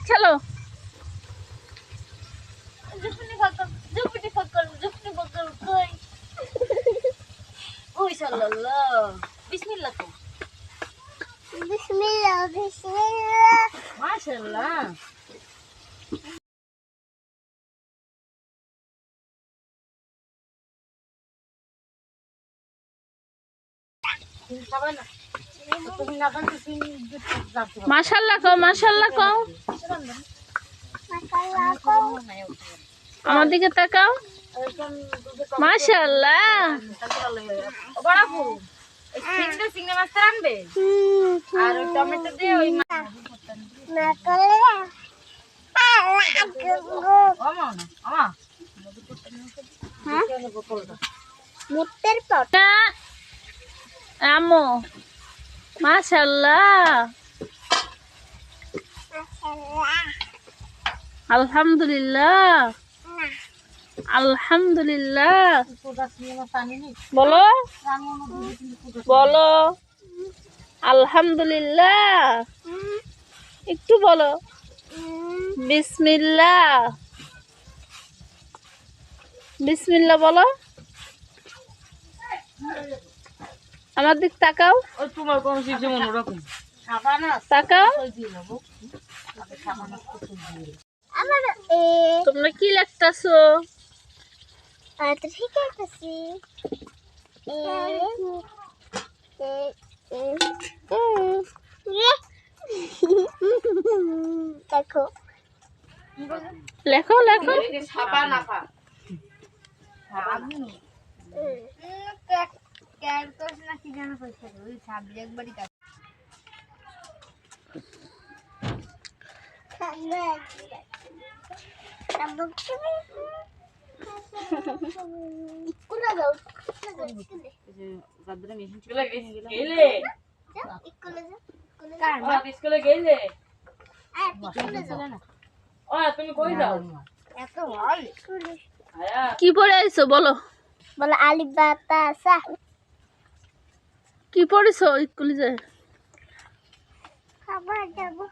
চলো বিসমিল্লাহ তো বিসমিল্লাহ বিসমিল্লাহ মাশাআল্লাহ মাশাআল্লাহ কও মাশাআল্লাহ কও আমার দিকে তাকাও মাশাআল্লাহ বড়াপু এই সিংড়া মাছ রাখবে আর টমেটো দিয়ে ওই না করলে আমা আমা মুতের পট আমো মাশাআল্লাহ আলহামদুলিল্লাহ আলহামদুলিল্লাহ বলো বলো আলহামদুলিল্লাহ একটু বলো বিসমিল্লাহ বিসমিল্লাহ বলো আমার দিক তাকাও তোমার কোন শিখছে মনে রাখুন তাকাও আমার তোমরা কি লিখতাছো তো ঠিক আছে দেখো লেখো লেখো ছাপা নাপা স্কুলে গেলে তুমি কই যাও কি পড়ে আইছো বলো বলো আলিফ বা তা সা কি পড়েছো স্কুলে যায় খাবার যাবো